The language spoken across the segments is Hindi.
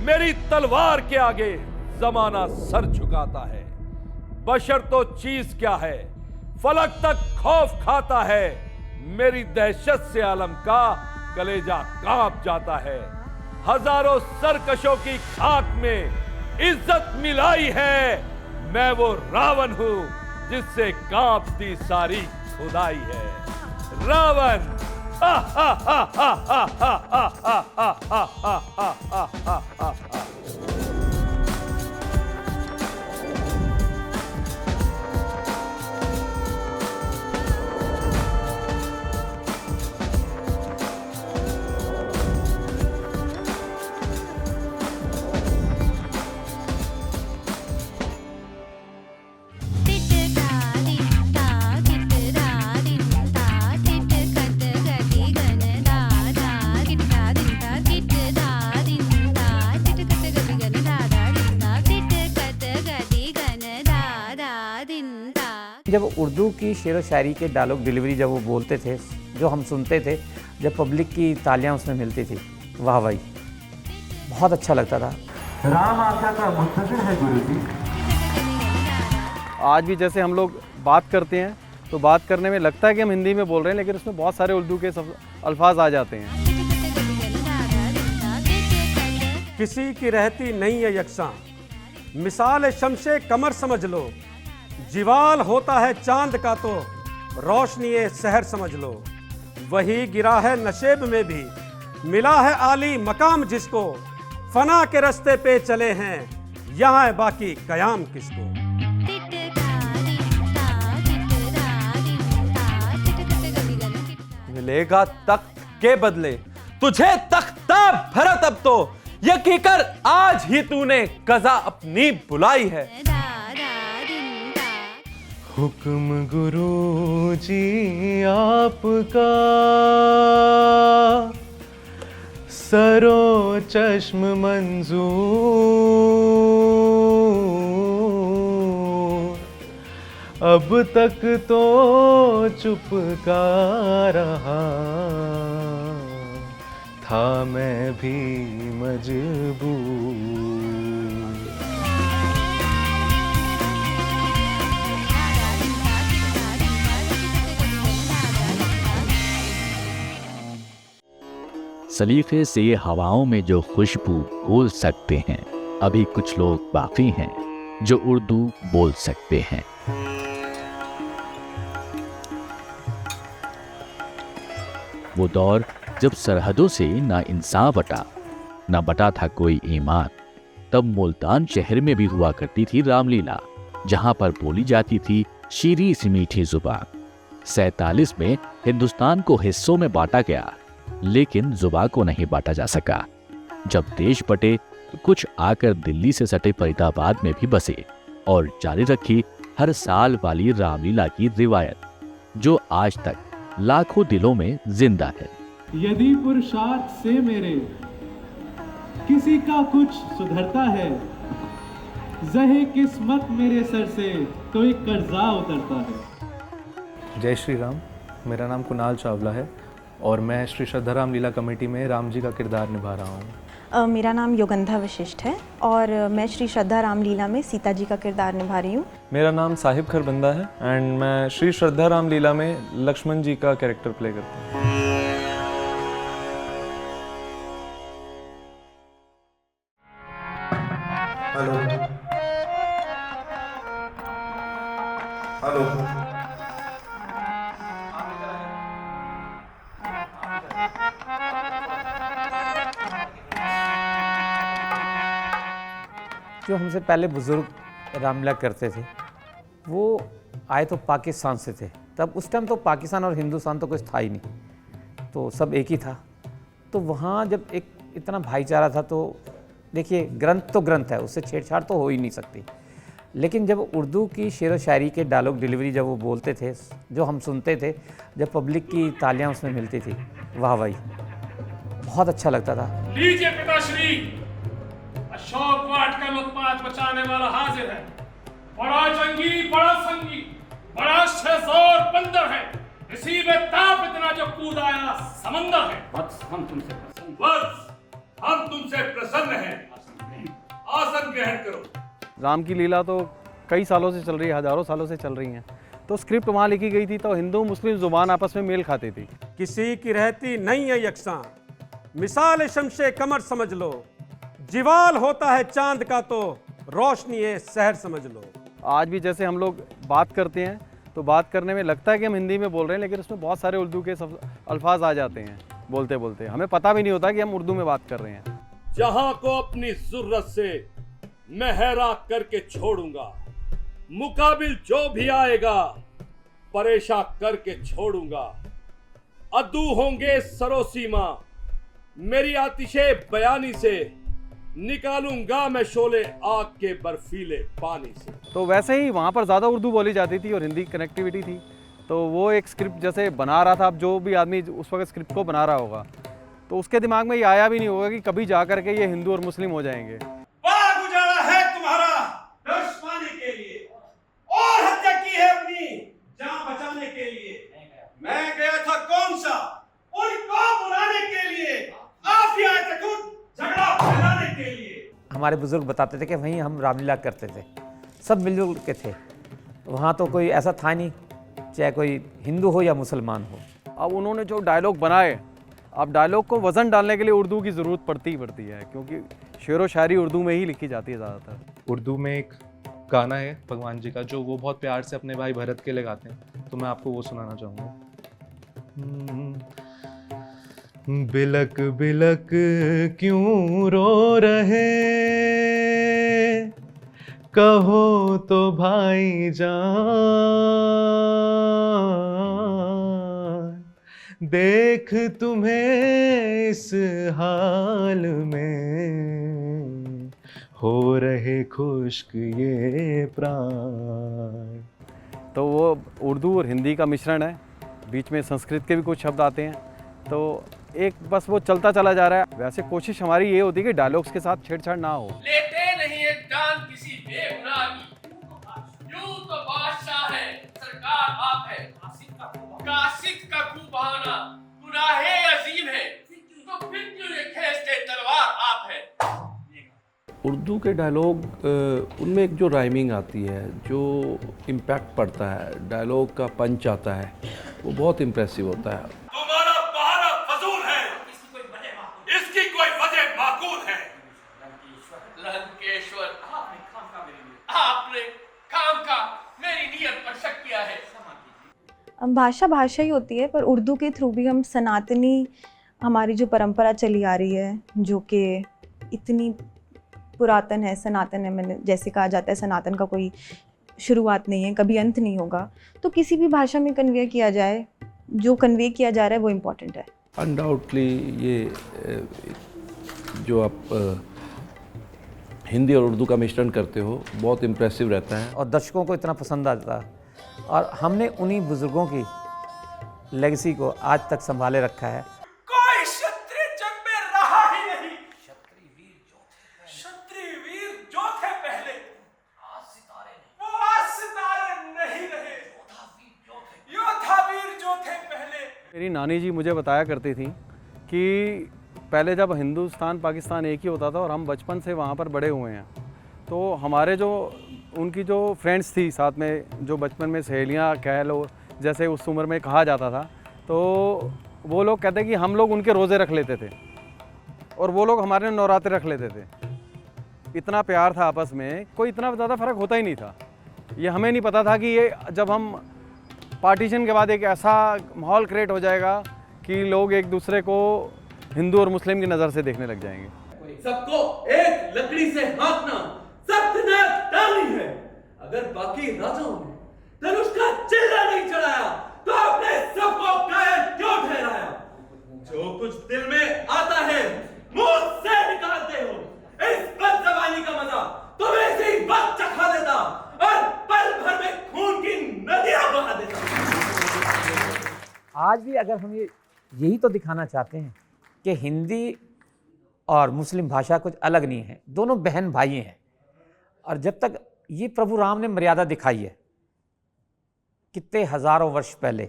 मेरी तलवार के आगे जमाना सर झुकाता है। बशर तो चीज क्या है, फलक तक खौफ खाता है। मेरी दहशत से आलम का कलेजा कांप जाता है। हजारों सरकशों की खाक में इज्जत मिलाई है। मैं वो रावण हूं जिससे कांपती सारी खुदाई है। रावण हा हा हा हा हा हा हा हा हा हा हा हा हा। जब उर्दू की शेर व शायरी के डायलॉग डिलीवरी जब वो बोलते थे, जो हम सुनते थे, जब पब्लिक की तालियां उसमें मिलती थी, वाह भाई, बहुत अच्छा लगता था। राम आज्ञा का मुंतज़िर है गुरुजी। आज भी जैसे हम लोग बात करते हैं तो बात करने में लगता है कि हम हिंदी में बोल रहे हैं, लेकिन उसमें बहुत सारे उर्दू के अल्फाज आ जाते हैं। किसी की रहती नहीं है यकसां, मिसाल शमशे कमर समझ लो। जिवाल होता है चांद का तो रोशनी शहर समझ लो। वही गिरा है नशेब में भी, मिला है आली मकाम जिसको। फना के रास्ते पे चले हैं, यहाँ है बाकी कयाम किसको। मिलेगा तख्त के बदले तुझे तख्ता भरत। अब तो यकीन कर आज ही तूने कज़ा अपनी बुलाई है। हुक्म गुरुजी आपका, सरो चश्म मंजूर। अब तक तो चुप का रहा था मैं भी मजबूर। सलीके से हवाओं में जो खुशबू बोल सकते हैं, अभी कुछ लोग बाकी हैं जो उर्दू बोल सकते हैं। वो दौर जब सरहदों से ना इंसाफ बटा, ना बटा था कोई ईमान। तब मुल्तान शहर में भी हुआ करती थी रामलीला, जहां पर बोली जाती थी शीरी सी मीठी जुबान। 47 में हिंदुस्तान को हिस्सों में बांटा गया, लेकिन जुबान को नहीं बांटा जा सका। जब देश बटे तो कुछ आकर दिल्ली से सटे फरीदाबाद में भी बसे और जारी रखी हर साल वाली रामलीला की रिवायत, जो आज तक लाखों दिलों में जिंदा है। यदि पुरुषार्थ से मेरे किसी का कुछ सुधरता है, जहे किस्मत मेरे सर से तो एक कर्जा उतरता है। जय श्री राम। मेरा नाम कुणाल चावला है और मैं श्री श्रद्धा रामलीला कमेटी में राम जी का किरदार निभा रहा हूँ। मेरा नाम योगंधा वशिष्ठ है और मैं श्री श्रद्धा रामलीला में सीता जी का किरदार निभा रही हूँ। मेरा नाम साहिब खरबंदा है एंड मैं श्री श्रद्धा रामलीला में लक्ष्मण जी का कैरेक्टर प्ले करता हूँ। Hello hello. जो हमसे पहले बुजुर्ग रामलीला करते थे, वो आए तो पाकिस्तान से थे। तब उस टाइम तो पाकिस्तान और हिंदुस्तान तो कुछ था ही नहीं, तो सब एक ही था। तो वहाँ जब एक इतना भाईचारा था, तो देखिए ग्रंथ तो ग्रंथ है, उससे छेड़छाड़ तो हो ही नहीं सकती। लेकिन जब उर्दू की शेर व शायरी के डायलॉग डिलीवरी जब वो बोलते थे, जो हम सुनते थे, जब पब्लिक की तालियां उसमें मिलती थी, वाह भाई, बहुत अच्छा लगता था। लीजिए पिताश्री, अशोक वाट का उत्पात बचाने वाला हाजिर है। बड़ा जंगी, बड़ा संगी, बड़ा शेरजोर बंदर है। इसी में ताप इतना जो कूद आया समंदर है। वत्स, हम तुमसे प्रसन्न हैं। स्थान ग्रहण करो। राम की लीला तो कई सालों से चल रही है, हज़ारों सालों से चल रही हैं। तो स्क्रिप्ट वहाँ लिखी गई थी तो हिंदू मुस्लिम ज़ुबान आपस में मेल खाती थी। किसी की रहती नहीं है यकसां, मिसाल शमशे कमर समझ लो, जीवाल होता है चांद का तो रोशनी है शहर समझ लो। आज भी जैसे हम लोग बात करते हैं तो बात करने में लगता है कि हम हिंदी में बोल रहे हैं, लेकिन उसमें बहुत सारे उर्दू के अल्फाज आ जाते हैं बोलते बोलते, हमें पता भी नहीं होता कि हम उर्दू में बात कर रहे हैं। जहां को अपनी जरूरत से मैं हैरान करके छोड़ूंगा, मुकाबिल जो भी आएगा परेशान करके छोड़ूंगा। अद्दू होंगे सरोसीमा, मेरी आतिशे बयानी से निकालूंगा मैं शोले आग के बर्फीले पानी से। तो वैसे ही वहाँ पर ज़्यादा उर्दू बोली जाती थी और हिंदी कनेक्टिविटी थी, तो वो एक स्क्रिप्ट जैसे बना रहा था। अब जो भी आदमी उस वक्त स्क्रिप्ट को बना रहा होगा तो उसके दिमाग में ये आया भी नहीं होगा कि कभी जा करके ये हिंदू और मुस्लिम हो जाएंगे। बाग उजाड़ा है तुम्हारा दुश्मनी के लिए और हत्या की है अपनी जान बचाने के लिए। मैं गया था कौन सा उनको बुलाने के लिए, आप ही आए थे खुद झगड़ा फैलाने के लिए। हमारे बुजुर्ग बताते थे कि वहीं हम रामलीला करते थे, सब मिलजुल के थे। वहाँ तो कोई ऐसा था नहीं, चाहे कोई हिंदू हो या मुसलमान हो। अब उन्होंने जो डायलॉग बनाए, अब डायलॉग को वज़न डालने के लिए उर्दू की ज़रूरत पड़ती है, क्योंकि शेर व शायरी उर्दू में ही लिखी जाती है ज़्यादातर। उर्दू में एक गाना है भगवान जी का जो वो बहुत प्यार से अपने भाई भरत के लिए गाते हैं, तो मैं आपको वो सुनाना चाहूँगा। बिलक बिलक क्यों रो रहे, कहो तो भाई जान, देख तुम्हें इस हाल में हो रहे खुश्क ये प्राण। तो वो उर्दू और हिंदी का मिश्रण है, बीच में संस्कृत के भी कुछ शब्द आते हैं, तो एक बस वो चलता चला जा रहा है। वैसे कोशिश हमारी ये होती है कि डायलॉग्स के साथ छेड़छाड़ ना हो। लेते नहीं एक जान किसी बेगुनाह की, यूं तो बादशाह है सरकार आप है, कासिद का खूब बहाना गुनाहे अजीम है, तो फिर क्यों ये खींचते तलवार आप है। उर्दू के डायलॉग उनमें एक जो राइमिंग आती है, जो इम्पैक्ट पड़ता है, डायलॉग का पंच आता है, वो बहुत इम्प्रेसिव होता है। तुम्हारा बहाना फजूल है, इसकी कोई वजह माकूल है। लंकेश्वर आपने काम का मेरी नीयत पर शक किया है। भाषा भाषा ही होती है, पर उर्दू के थ्रू भी हम सनातनी, हमारी जो परंपरा चली आ रही है, जो कि इतनी पुरातन है, सनातन है, मैंने जैसे कहा जाता है सनातन का कोई शुरुआत नहीं है, कभी अंत नहीं होगा, तो किसी भी भाषा में कन्वे किया जाए, जो कन्वे किया जा रहा है वो इम्पोर्टेंट है। अनडाउटली ये जो आप हिंदी और उर्दू का मिश्रण करते हो बहुत इम्प्रेसिव रहता है और दर्शकों को इतना पसंद आता है, और हमने उन्हीं बुजुर्गों की लेगेसी को आज तक संभाले रखा है। कोई क्षत्रिय जग में रहा ही नहीं, क्षत्रिय वीर जो थे पहले वो आज सितारे नहीं रहे, योद्धा वीर जो थे पहले। मेरी नानी जी मुझे बताया करती थी कि पहले जब हिंदुस्तान पाकिस्तान एक ही होता था और हम बचपन से वहाँ पर बड़े हुए हैं, तो हमारे जो उनकी जो फ्रेंड्स थी साथ में, जो बचपन में सहेलियाँ कह लो, जैसे उस उम्र में कहा जाता था, तो वो लोग कहते कि हम लोग उनके रोज़े रख लेते थे और वो लोग हमारे नवरात्रे रख लेते थे। इतना प्यार था आपस में, कोई इतना ज़्यादा फ़र्क होता ही नहीं था। ये हमें नहीं पता था कि ये जब हम पार्टीशन के बाद एक ऐसा माहौल क्रिएट हो जाएगा कि लोग एक दूसरे को हिंदू और मुस्लिम की नज़र से देखने लग जाएंगे। सबको एक लकड़ी से हाँकना सख्त नाक डालनी है। अगर बाकी राजाओं ने धनुष का चिल्ला नहीं चढ़ाया तो आपने सबको कायर क्यों ठहराया। जो कुछ दिल में आता है मुंह से निकालते हो, इस बदजबानी का मजा तुम्हें इसी वक्त चखा देता और पल भर में खून की नदियां बहा देता। आज भी अगर हम यही तो दिखाना चाहते हैं कि हिंदी और मुस्लिम भाषा कुछ अलग नहीं है, दोनों बहन भाई हैं। और जब तक ये प्रभु राम ने मर्यादा दिखाई है कितने हजारों वर्ष पहले,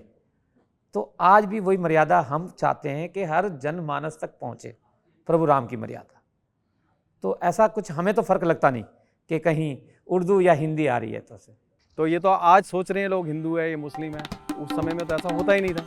तो आज भी वही मर्यादा हम चाहते हैं कि हर जनमानस तक पहुंचे, प्रभु राम की मर्यादा। तो ऐसा कुछ हमें तो फ़र्क लगता नहीं कि कहीं उर्दू या हिंदी आ रही है तो ये तो आज सोच रहे हैं लोग हिंदू है, ये मुस्लिम है, उस समय में तो ऐसा होता ही नहीं था।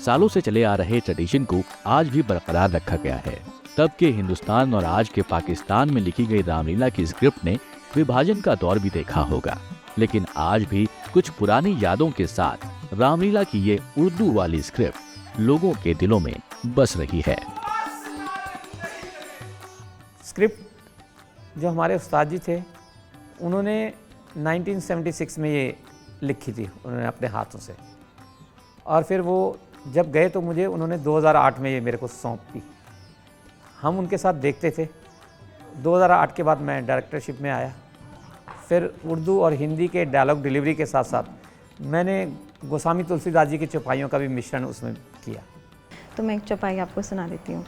सालों से चले आ रहे ट्रेडिशन को आज भी बरकरार रखा गया है। तब के हिंदुस्तान और आज के पाकिस्तान में लिखी गई रामलीला की स्क्रिप्ट ने विभाजन का दौर भी देखा होगा, लेकिन आज भी कुछ पुरानी यादों के साथ रामलीला की ये उर्दू वाली स्क्रिप्ट लोगों के दिलों में बस रही है। स्क्रिप्ट जो हमारे उस्ताद जी थे उन्होंने 1976 में ये लिखी थी उन्होंने अपने हाथों से, और फिर वो जब गए तो मुझे उन्होंने 2008 में ये मेरे को सौंप दी। हम उनके साथ देखते थे। 2008 के बाद मैं डायरेक्टरशिप में आया, फिर उर्दू और हिंदी के डायलॉग डिलीवरी के साथ साथ मैंने गोस्वामी तुलसीदास जी की चौपाइयों का भी मिश्रण उसमें किया। तो मैं एक चौपाई आपको सुना देती हूँ।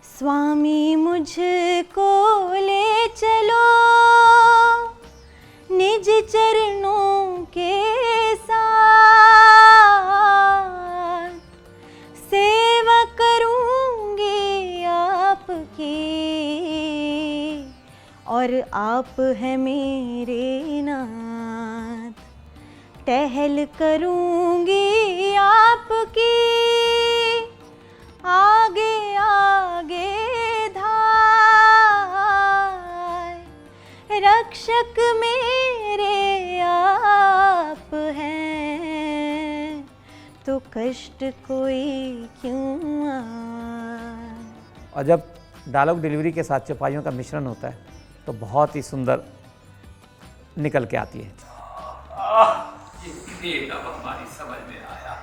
स्वामी मुझको ले चलो निज चरणों के साथ, सेवा करूँगी आपकी और आप हैं मेरे नाथ, टहल करूँगी आपकी आगे आगे धार, रक्षक मेरे आप हैं तो कष्ट कोई क्यों आए। और जब डायलॉग डिलीवरी के साथ चौपाइयों का मिश्रण होता है तो बहुत ही सुंदर निकल के आती है। ये भेद अब हमारी समझ में आया,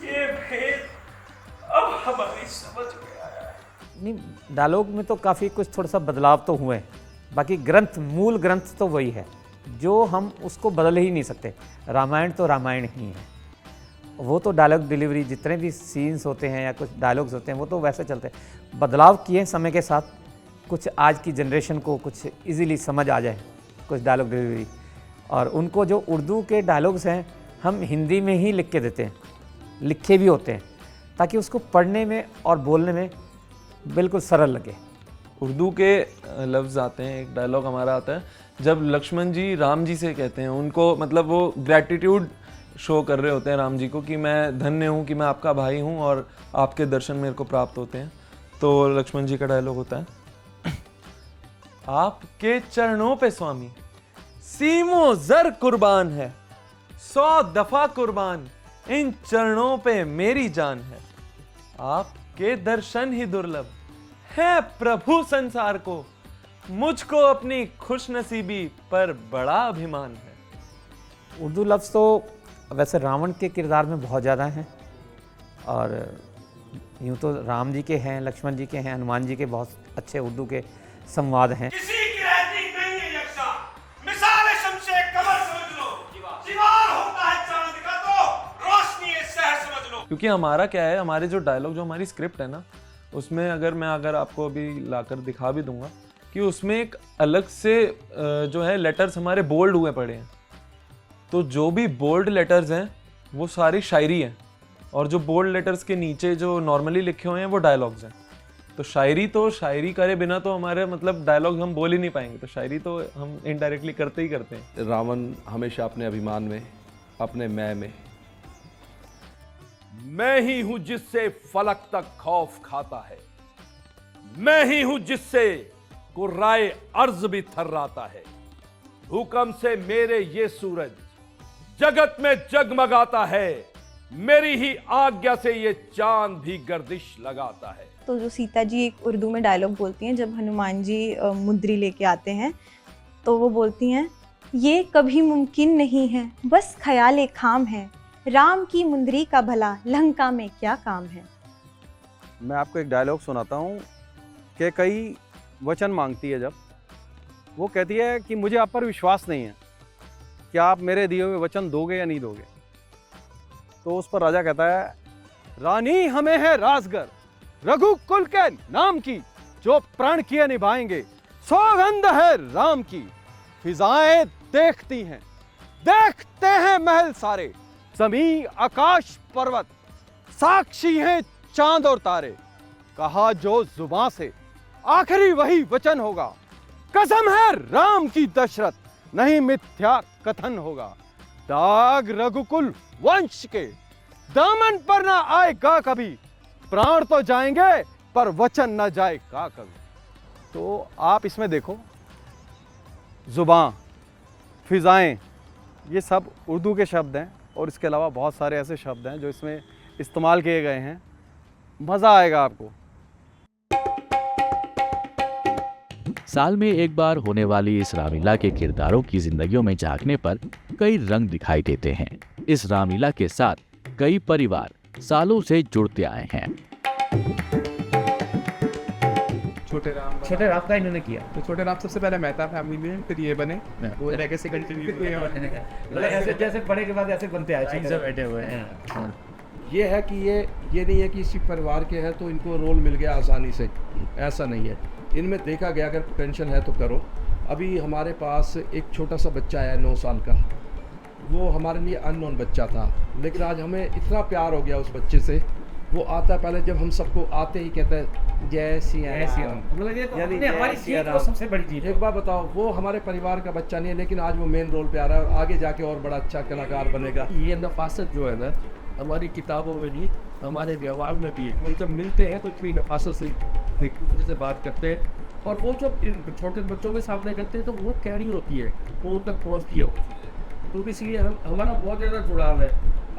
ये भेद अब हमारी समझ में आया। नहीं, डायलॉग में तो काफ़ी कुछ थोड़ा सा बदलाव तो हुए हैं, बाकी ग्रंथ मूल ग्रंथ तो वही है जो हम उसको बदल ही नहीं सकते। रामायण तो रामायण ही है, वो तो डायलॉग डिलीवरी जितने भी सीन्स होते हैं या कुछ डायलॉग्स होते हैं वो तो वैसे चलते हैं। बदलाव किए समय के साथ, कुछ आज की जनरेशन को कुछ इजीली समझ आ जाए कुछ डायलॉग डिलीवरी, और उनको जो उर्दू के डायलॉग्स हैं हम हिंदी में ही लिख के देते हैं, लिखे भी होते हैं ताकि उसको पढ़ने में और बोलने में बिल्कुल सरल लगे। उर्दू के लफ्ज़ आते हैं, एक डायलॉग हमारा आता है जब लक्ष्मण जी राम जी से कहते हैं, उनको मतलब वो ग्रैटिट्यूड शो कर रहे होते हैं राम जी को कि मैं धन्य हूँ कि मैं आपका भाई हूँ और आपके दर्शन मेरे को प्राप्त होते हैं। तो लक्ष्मण जी का डायलॉग होता है, आपके चरणों पे स्वामी सीमो जर कुर्बान है, 100 दफा कुर्बान इन चरणों पे मेरी जान है, आपके दर्शन ही दुर्लभ है प्रभु संसार को, मुझको अपनी खुशनसीबी पर बड़ा अभिमान है। उर्दू लफ्ज़ तो वैसे रावण के किरदार में बहुत ज़्यादा हैं, और यूँ तो राम जी के हैं, लक्ष्मण जी के हैं, हनुमान जी के बहुत अच्छे उर्दू के संवाद हैं। किसी की रहती नहीं है यकसा, मिसाल शमशे कमर समझ लो, दीवार होता है चांद का तो रोशनी शहर समझ लो। क्योंकि हमारा क्या है, हमारे जो डायलॉग जो हमारी स्क्रिप्ट है ना, उसमें अगर आपको अभी लाकर दिखा भी दूंगा कि उसमें एक अलग से जो है लेटर्स हमारे बोल्ड हुए पड़े हैं। तो जो भी बोल्ड लेटर्स हैं वो सारी शायरी हैं, और जो बोल्ड लेटर्स के नीचे जो नॉर्मली लिखे हुए हैं वो डायलॉग्स हैं। तो शायरी करे बिना तो हमारे मतलब डायलॉग हम बोल ही नहीं पाएंगे, तो शायरी तो हम इनडायरेक्टली करते ही करते हैं। रावण हमेशा अपने अभिमान में, अपने मैं ही हूं जिससे फलक तक खौफ खाता है, मैं ही हूं जिससे कुर्राए अर्ज भी थर्राता है, भूकंप से मेरे ये सूरज जगत में जगमगाता है, मेरी ही आज्ञा से ये चांद भी गर्दिश लगाता है। तो जो सीता जी एक उर्दू में डायलॉग बोलती हैं जब हनुमान जी मुद्री लेके आते हैं, तो वो बोलती हैं, ये कभी मुमकिन नहीं है, बस ख्याल एक खाम है, राम की मुंदरी का भला लंका में क्या काम है। मैं आपको एक डायलॉग सुनाता हूँ कि कई वचन मांगती है। जब वो कहती है कि मुझे आप पर विश्वास नहीं है, क्या आप मेरे दिए हुए वचन दोगे या नहीं दोगे। तो उस पर राजा कहता है, रानी हमें है राजगर, रघुकुल के नाम की, जो प्राण किए निभाएंगे, सौगंध है राम की, फिजाएं देखती हैं, देखते हैं महल सारे, जमीन आकाश पर्वत, साक्षी हैं चांद और तारे। कहा जो जुबां से आखिरी वही वचन होगा, कसम है राम की दशरथ, नहीं मिथ्या कथन होगा। दाग रघुकुल वंश के दामन पर ना आएगा कभी, प्राण तो जाएंगे पर वचन ना जाएगा कभी। तो आप इसमें देखो, जुबां, फिजाएं, ये सब उर्दू के शब्द हैं और इसके अलावा बहुत सारे ऐसे शब्द हैं जो इसमें इस्तेमाल किए गए हैं। मज़ा आएगा आपको। साल में एक बार होने वाली इस रामलीला के किरदारों की जिंदगियों में झांकने पर कई रंग दिखाई देते हैं। इस रामलीला के साथ कई परिवार सालों से जुड़ते आए हैं। छोटे राम का इन्होंने किया, तो छोटे राम सबसे पहले मैं था फैमिली में, फिर ये बने, वो रह से कंटिन्यू ऐसे जैसे बड़े के बाद ऐसे बनते आए, चीज़ बैठे हुए हैं। ये है कि ये नहीं है कि इसी परिवार के हैं तो इनको रोल मिल गया आसानी से, ऐसा नहीं है। इनमें देखा गया अगर पोटेंशियल है तो करो। अभी हमारे पास एक छोटा सा बच्चा है 9 साल का, वो हमारे लिए अननोन बच्चा था, लेकिन आज हमें इतना प्यार हो गया उस बच्चे से। वो आता है, पहले जब हम सबको आते ही कहता है जय सिया राम, मतलब हमारी सबसे बड़ी चीज़। एक बार बताओ, वो हमारे परिवार का बच्चा नहीं है, लेकिन आज वो मेन रोल पे आ रहा है और आगे जाके और बड़ा अच्छा कलाकार बनेगा। ये नफासत जो है ना, हमारी किताबों में भी, हमारे व्यवहार में भी है। जब मिलते हैं तो इतनी नफासत से एक दूसरे से बात करते हैं, और वो जब छोटे बच्चों के सामने करते हैं तो वो कैरी होती है, वो उन तक पहुँचती है। तो इसलिए हमारा बहुत ज़्यादा जुड़ाव है,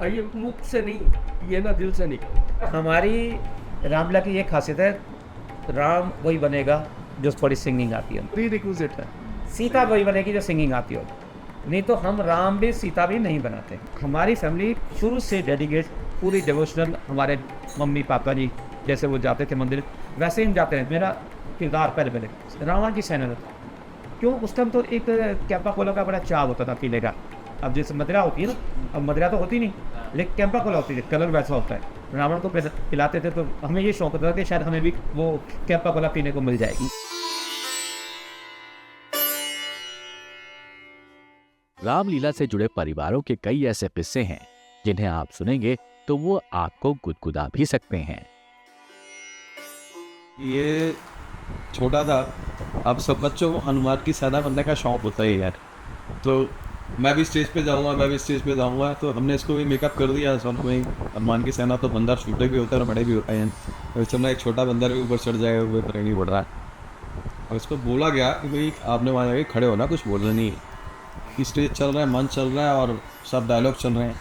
ये मुख से नहीं, ये ना दिल से नहीं। हमारी रामलीला की ये खासियत है, राम वही बनेगा जो थोड़ी सिंगिंग आती है, प्री रिक्विजिट है। सीता वही बनेगी जो सिंगिंग आती हो, नहीं तो हम राम भी सीता भी नहीं बनाते। हमारी फैमिली शुरू से डेडिकेट, पूरी डिवोशनल। हमारे मम्मी पापा जी जैसे वो जाते थे मंदिर, वैसे हम जाते हैं। मेरा किरदार पहले रावण की सेना था, क्यों उस टाइम तो एक कैंपा कोला का बड़ा चाव होता था पीने का। अब जैसे मदिरा होती है ना, अब मदिरा तो होती नहीं, लेकिन कैंपा कोला होती है, कलर वैसा होता है। रावण को पिलाते थे, तो हमें ये शौक होता था कि शायद हमें भी वो कैंपा कोला पीने को मिल जाएगी। रामलीला से जुड़े परिवारों के कई ऐसे किस्से हैं जिन्हें आप सुनेंगे तो वो आपको गुदगुदा भी सकते हैं। ये छोटा था, अब सब बच्चों को हनुमान की सेना बनने का शौक होता है यार, तो मैं भी स्टेज पे जाऊंगा, तो हमने इसको भी मेकअप कर दिया। सब में हनुमान की सेना तो बंदर छोटे भी होते हैं और बड़े भी होते हैं, तो इस समय एक छोटा बंदर भी ऊपर चढ़ जाएगा, वो पर नहीं बढ़ रहा है। और इसको बोला गया कि भाई आपने वहाँ जाके खड़े होना, कुछ बोलना नहीं है, कि स्टेज चल रहा है, मंच चल रहा है और सब डायलॉग चल रहे हैं।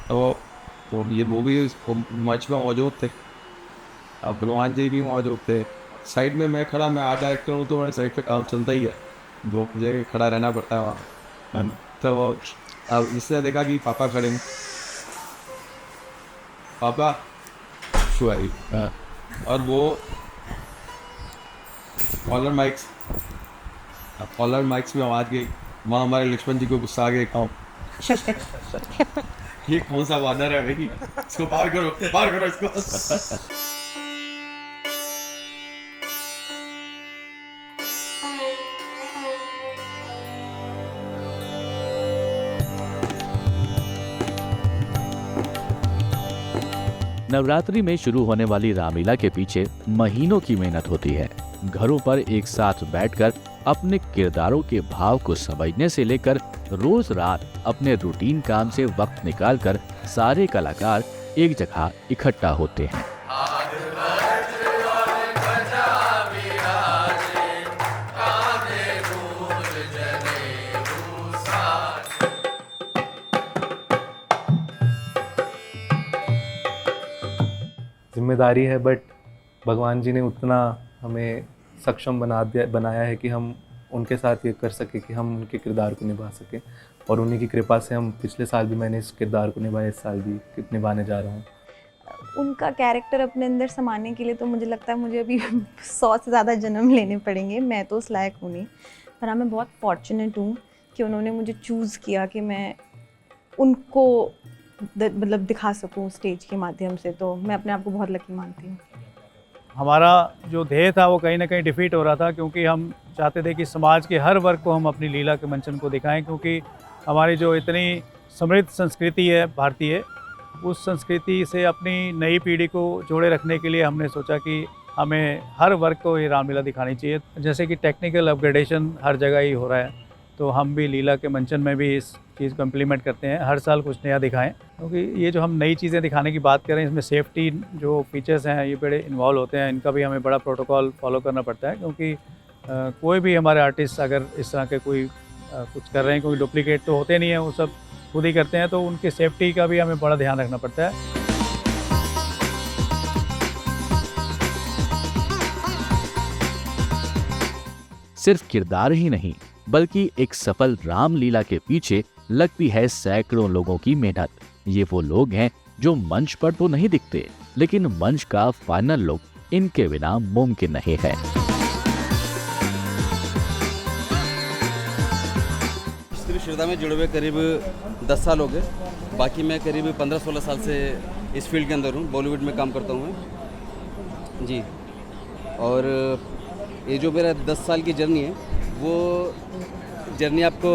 तो ये वो भी मंच में मौजूद थे, अब हनुमान जी भी मौजूद थे। साइड में मैं खड़ा, मैं आर्ट डायरेक्टर हूँ, तो मेरे साइड पे काम चलता ही है, वो मुझे खड़ा रहना पड़ता है वहाँ। तो अब इससे देखा कि पापा खड़े हैं, पापा शुआई, और वो कॉलर माइक्स में आवाज़ गई, वहाँ हमारे लक्ष्मण जी को गुस्सा आ गया, काम ये कौन सा वानर है भाई, इसको पार करो इसको। नवरात्रि में शुरू होने वाली रामलीला के पीछे महीनों की मेहनत होती है। घरों पर एक साथ बैठकर अपने किरदारों के भाव को समझने से लेकर रोज रात अपने रूटीन काम से वक्त निकालकर सारे कलाकार एक जगह इकट्ठा होते हैं। जिम्मेदारी है, बट भगवान जी ने उतना हमें सक्षम बनाया है कि हम उनके साथ ये कर सके कि हम उनके किरदार को निभा सकें, और उन्हीं की कृपा से हम पिछले साल भी मैंने इस किरदार को निभाया, इस साल भी निभाने जा रहा हूँ। उनका कैरेक्टर अपने अंदर समाने के लिए तो मुझे लगता है मुझे अभी 100 से ज़्यादा जन्म लेने पड़ेंगे, मैं तो उस लायक हूँ नहीं। पर हाँ, मैं बहुत फॉर्चुनेट हूँ कि उन्होंने मुझे चूज़ किया कि मैं उनको मतलब दिखा सकूं स्टेज के माध्यम से, तो मैं अपने आप को बहुत लकी मानती हूँ। हमारा जो ध्येय था वो कहीं ना कहीं डिफीट हो रहा था, क्योंकि हम चाहते थे कि समाज के हर वर्ग को हम अपनी लीला के मंचन को दिखाएं, क्योंकि हमारी जो इतनी समृद्ध संस्कृति है भारतीय, उस संस्कृति से अपनी नई पीढ़ी को जोड़े रखने के लिए हमने सोचा कि हमें हर वर्ग को ये रामलीला दिखानी चाहिए। जैसे कि टेक्निकल अपग्रेडेशन हर जगह ही हो रहा है, तो हम भी लीला के मंचन में भी इस चीज़ को इम्प्लीमेंट करते हैं, हर साल कुछ नया दिखाएं, क्योंकि ये जो हम नई चीज़ें दिखाने की बात करें, इसमें सेफ्टी जो फीचर्स हैं ये बड़े इन्वॉल्व होते हैं, इनका भी हमें बड़ा प्रोटोकॉल फॉलो करना पड़ता है, क्योंकि कोई भी हमारे आर्टिस्ट अगर इस तरह के कोई कुछ कर रहे हैं, कोई डुप्लीकेट तो होते नहीं हैं, वो सब खुद ही करते हैं, तो उनकी सेफ्टी का भी हमें बड़ा ध्यान रखना पड़ता है। सिर्फ किरदार ही नहीं बल्कि एक सफल रामलीला के पीछे लगती है सैकड़ों लोगों की मेहनत। ये वो लोग हैं जो मंच पर तो नहीं दिखते, लेकिन मंच का फाइनल लुक इनके बिना मुमकिन नहीं है। स्त्री श्रद्धा में जुड़े हुए करीब 10 साल हो गए। बाकी मैं करीब 15-16 साल से इस फील्ड के अंदर हूँ, बॉलीवुड में काम करता हूँ मैं जी। और ये जो मेरा 10 साल की जर्नी है, वो जर्नी आपको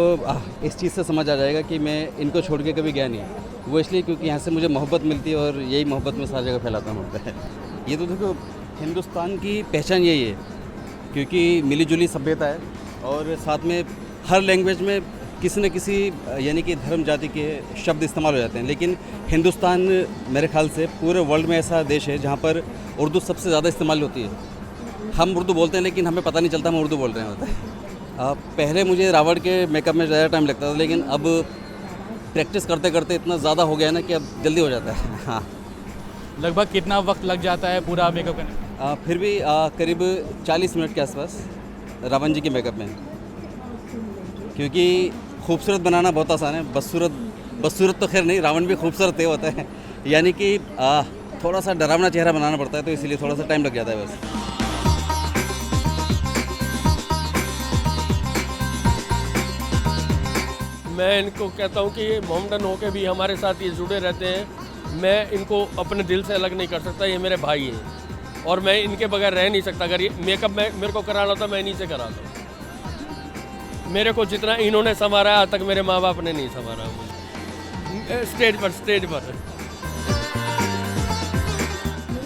इस चीज़ से समझ आ जाएगा कि मैं इनको छोड़ के कभी गया नहीं। वो इसलिए क्योंकि यहाँ से मुझे मोहब्बत मिलती है और यही मोहब्बत मैं सारी जगह फैलाता हूँ। ये तो देखो हिंदुस्तान की पहचान यही है, क्योंकि मिली जुली सभ्यता है और साथ में हर लैंग्वेज में किसी न किसी यानी कि धर्म जाति के शब्द इस्तेमाल हो जाते हैं, लेकिन हिंदुस्तान मेरे ख्याल से पूरे वर्ल्ड में ऐसा देश है जहाँ पर उर्दू सबसे ज़्यादा इस्तेमाल होती है। हम उर्दू बोलते हैं लेकिन हमें पता नहीं चलता हम उर्दू बोल रहे होते हैं। पहले मुझे रावण के मेकअप में ज़्यादा टाइम लगता था, लेकिन अब प्रैक्टिस करते करते इतना ज़्यादा हो गया ना कि अब जल्दी हो जाता है। हाँ। लगभग कितना वक्त लग जाता है पूरा मेकअप करने में? फिर भी करीब 40 मिनट के आसपास रावण जी के मेकअप में, क्योंकि खूबसूरत बनाना बहुत आसान है। बदसूरत तो खैर नहीं, रावण भी खूबसूरत होता है, यानी कि थोड़ा सा डरावना चेहरा बनाना पड़ता है, तो इसीलिए थोड़ा सा टाइम लग जाता है बस। मैं इनको कहता हूँ कि ये मोमडन होके भी हमारे साथ ये जुड़े रहते हैं। मैं इनको अपने दिल से अलग नहीं कर सकता, ये मेरे भाई हैं और मैं इनके बगैर रह नहीं सकता। अगर ये मेकअप मेरे को कराना होता मैं इन्हीं से कराता हूँ। मेरे को जितना इन्होंने संवारा आज तक मेरे माँ बाप ने नहीं संवारा मुझे स्टेज पर।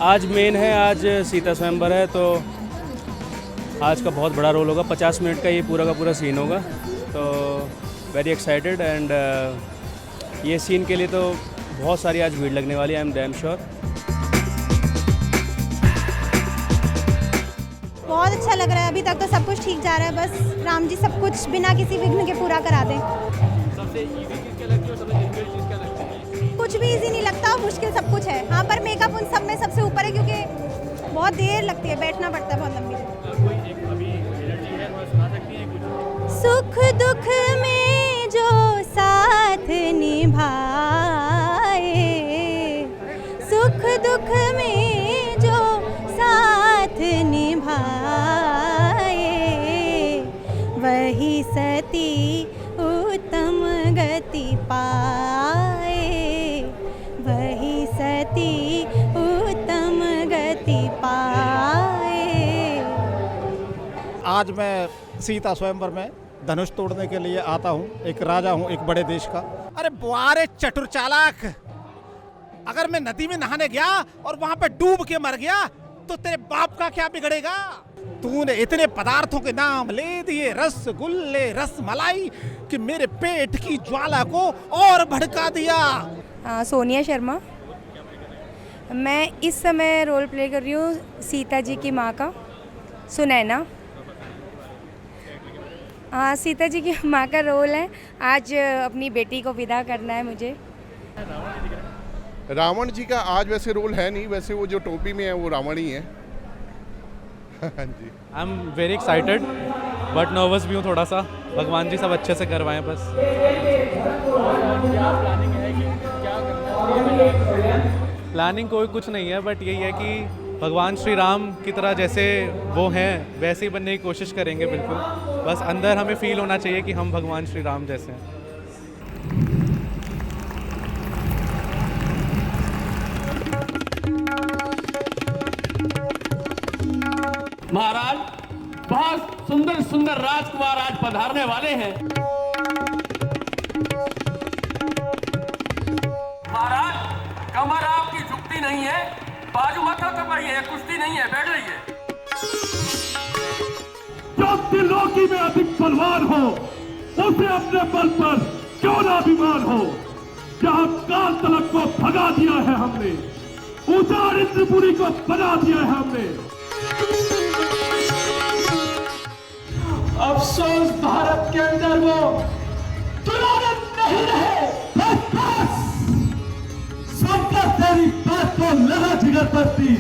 आज मेन है, आज सीता स्वयंवर है, तो आज का बहुत बड़ा रोल होगा। 50 मिनट का ये पूरा का पूरा सीन होगा, तो वेरी एक्साइटेड। एंड ये सीन के लिए तो बहुत सारी आज भीड़ लगने वाली है, आई एम डैम श्योर। बहुत अच्छा लग रहा है, अभी तक तो सब कुछ ठीक जा रहा है, बस राम जी सब कुछ बिना किसी विघ्न के पूरा करा दें। सबसे इजी चीज़ क्या लगती है और सबसे डिफिकल्ट चीज़ क्या लगती है? कुछ भी इजी नहीं लगता, मुश्किल सब कुछ है। हाँ, पर मेकअप उन सब में सबसे ऊपर है, क्योंकि बहुत देर लगती है, बैठना पड़ता है बहुत लंबी। कोई एक अभी एनर्जी है, वह सुना सकती है कुछ? सुख दुख में जो साथ निभाए, सुख दुख में जो साथ निभाए, वही सती उत्तम गति पाए, वही सती उत्तम गति पाए। आज मैं सीता स्वयंवर में धनुष तोड़ने के लिए आता हूँ। एक राजा हूँ एक बड़े देश का। अरे बुआरे चतुर चालाक, अगर मैं नदी में नहाने गया और वहां पे डूब के मर गया तो तेरे बाप का क्या बिगड़ेगा? तूने इतने पदार्थों के नाम ले दिए, रसगुल्ले रसमलाई, कि मेरे पेट की ज्वाला को और भड़का दिया। सोनिया शर्मा, मैं इस समय रोल प्ले कर रही हूँ सीता जी की माँ का, सुनैना। हाँ, सीता जी की माँ का रोल है। आज अपनी बेटी को विदा करना है मुझे। रावण जी का आज वैसे रोल है नहीं, वैसे वो जो टोपी में है वो रावण ही है। हाँ जी। I am very excited but nervous भी हूँ थोड़ा सा। भगवान जी सब अच्छे से करवाएं बस। प्लानिंग कोई कुछ नहीं है, बट यही है कि भगवान श्री राम की तरह जैसे वो हैं वैसे ही बनने की कोशिश करेंगे बिल्कुल। बस अंदर हमें फील होना चाहिए कि हम भगवान श्री राम जैसे हैं। महाराज, बहुत सुंदर सुंदर राजकुमार आज पधारने वाले हैं। बाजू मत थपड़िए, कुश्ती नहीं है, बैठ रही है। जो त्रिलोकी में अधिक बलवान हो उसे अपने बल पर क्यों ना अभिमान हो। जहां काल तलक को भगा दिया है हमने, उतार इंद्रपुरी को बना दिया है हमने। अफसोस भारत के अंदर वो तुरंत नहीं रहे। बस संकट तेरी बात को लगा जिगर पड़ती,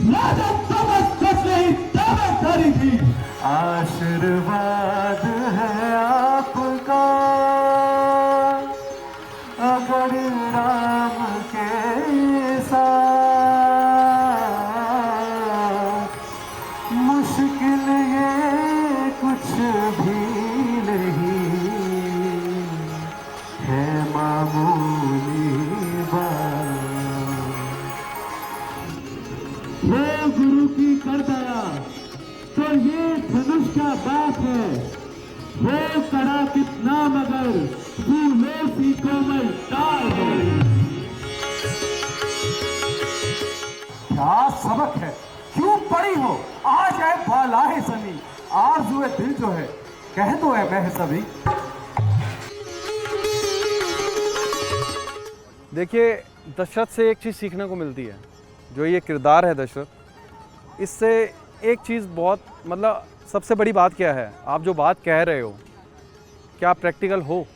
राजन तमस नहीं दावत धरी थी। आशीर्वाद है आपका अगर राम के साथ, मुश्किल ये कुछ भी नहीं है, मामूली बात। वो गुरु की कर दया तो ये धनुष का बात है, वो कड़ा कितना मगर फूलों सी कोमल डाल है। क्या सबक है, क्यों पड़ी हो आज है बालाए सनी, आरज़ुए दिल जो है कह दो है मैं सभी। देखिए, दशरथ से एक चीज़ सीखने को मिलती है, जो ये किरदार है दशरथ, इससे एक चीज़ बहुत मतलब सबसे बड़ी बात क्या है, आप जो बात कह रहे हो क्या प्रैक्टिकल हो।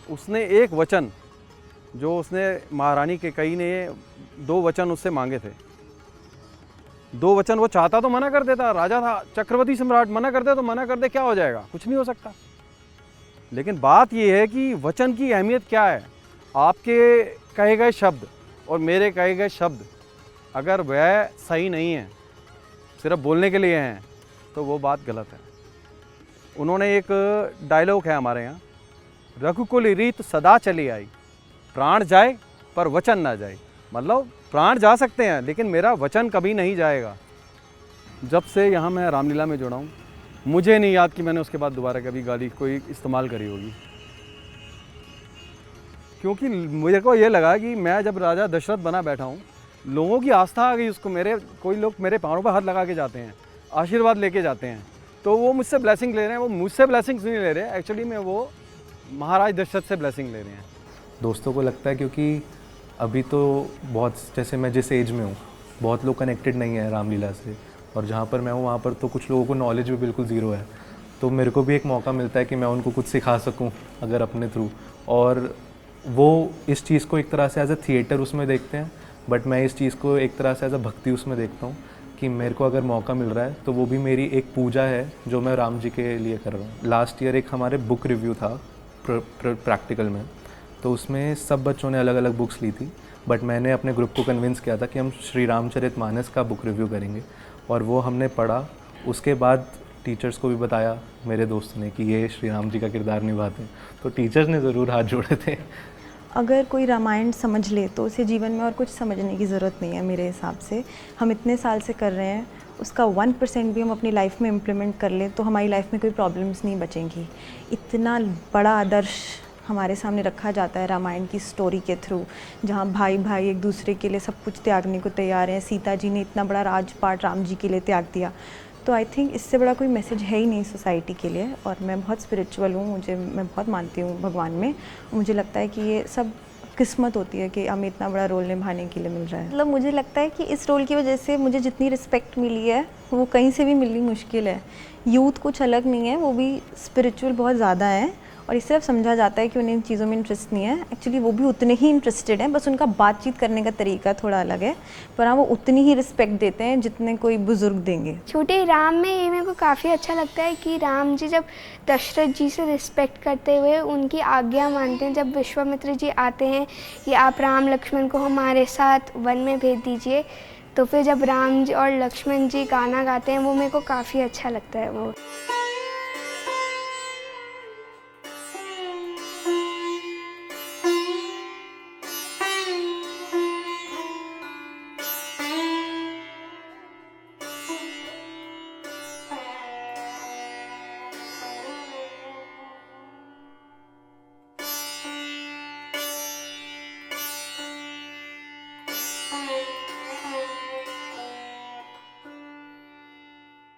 उसने एक वचन जो उसने महारानी कैकेयी ने 2 वचन उससे मांगे थे, 2 वचन वो चाहता तो मना कर देता, राजा था, चक्रवर्ती सम्राट, मना कर दे तो मना कर दे, क्या हो जाएगा, कुछ नहीं हो सकता। लेकिन बात ये है कि वचन की अहमियत क्या है। आपके कहे गए शब्द और मेरे कहे गए शब्द अगर वह सही नहीं है, सिर्फ बोलने के लिए हैं, तो वो बात गलत है। उन्होंने एक डायलॉग है हमारे यहाँ, रघुकुल रीत सदा चली आई, प्राण जाए पर वचन ना जाए। मतलब प्राण जा सकते हैं लेकिन मेरा वचन कभी नहीं जाएगा। जब से यहाँ मैं रामलीला में जुड़ा हूँ, मुझे नहीं याद कि मैंने उसके बाद दोबारा कभी गाली कोई इस्तेमाल करी होगी, क्योंकि मुझे को ये लगा कि मैं जब राजा दशरथ बना बैठा हूँ, लोगों की आस्था आ गई उसको, कोई लोग मेरे पैरों पर हाथ लगा के जाते हैं, आशीर्वाद लेके जाते हैं, तो वो मुझसे ब्लेसिंग ले रहे हैं। वो मुझसे ब्लेसिंग्स नहीं ले रहे, एक्चुअली में वो महाराज दशरथ से ब्लेसिंग ले रहे हैं। दोस्तों को लगता है क्योंकि अभी तो बहुत, जैसे मैं जिस एज में हूँ, बहुत लोग कनेक्टेड नहीं है रामलीला से, और जहाँ पर मैं हूँ वहाँ पर तो कुछ लोगों को नॉलेज भी बिल्कुल ज़ीरो है। तो मेरे को भी एक मौका मिलता है कि मैं उनको कुछ सिखा सकूँ अगर अपने थ्रू, और वो इस चीज़ को एक तरह से एज अ थिएटर उसमें देखते हैं, बट मैं इस चीज़ को एक तरह से एज अ भक्ति उसमें देखता हूँ कि मेरे को अगर मौका मिल रहा है तो वो भी मेरी एक पूजा है जो मैं राम जी के लिए कर रहा हूँ। लास्ट ईयर एक हमारे बुक रिव्यू था प्रैक्टिकल में, तो उसमें सब बच्चों ने अलग अलग बुक्स ली थी, बट मैंने अपने ग्रुप को कन्विंस किया था कि हम श्री रामचरितमानस का बुक रिव्यू करेंगे, और वो हमने पढ़ा। उसके बाद टीचर्स को भी बताया मेरे दोस्त ने कि ये श्री राम जी का किरदार निभाते हैं, तो टीचर्स ने ज़रूर हाथ जोड़े थे। अगर कोई रामायण समझ ले तो उसे जीवन में और कुछ समझने की ज़रूरत नहीं है मेरे हिसाब से। हम इतने साल से कर रहे हैं, उसका 1% भी हम अपनी लाइफ में इम्प्लीमेंट कर लें तो हमारी लाइफ में कोई प्रॉब्लम्स नहीं बचेंगी। इतना बड़ा आदर्श हमारे सामने रखा जाता है रामायण की स्टोरी के थ्रू, जहाँ भाई भाई एक दूसरे के लिए सब कुछ त्यागने को तैयार हैं। सीता जी ने इतना बड़ा राजपाट राम जी के लिए त्याग दिया, तो आई थिंक इससे बड़ा कोई मैसेज है ही नहीं सोसाइटी के लिए। और मैं बहुत स्पिरिचुअल हूँ, मैं बहुत मानती हूँ भगवान में। मुझे लगता है कि ये सब किस्मत होती है कि हमें इतना बड़ा रोल निभाने के लिए मिल रहा है। मतलब मुझे लगता है कि इस रोल की वजह से मुझे जितनी रिस्पेक्ट मिली है वो कहीं से भी मिलनी मुश्किल है। यूथ कुछ अलग नहीं है, वो भी स्पिरिचुअल बहुत ज़्यादा है, और इस तरफ समझा जाता है कि उन्हें इन चीज़ों में इंटरेस्ट नहीं है। एक्चुअली वो भी उतने ही इंटरेस्टेड हैं, बस उनका बातचीत करने का तरीका थोड़ा अलग है, पर हाँ वो उतनी ही रिस्पेक्ट देते हैं जितने कोई बुज़ुर्ग देंगे। छोटे राम में ये मेरे को काफ़ी अच्छा लगता है कि राम जी जब दशरथ जी से रिस्पेक्ट करते हुए उनकी आज्ञा मानते हैं। जब विश्वामित्र जी आते हैं कि आप राम लक्ष्मण को हमारे साथ वन में भेज दीजिए, तो फिर जब राम जी और लक्ष्मण जी गाना गाते हैं वो मेरे को काफ़ी अच्छा लगता है। वो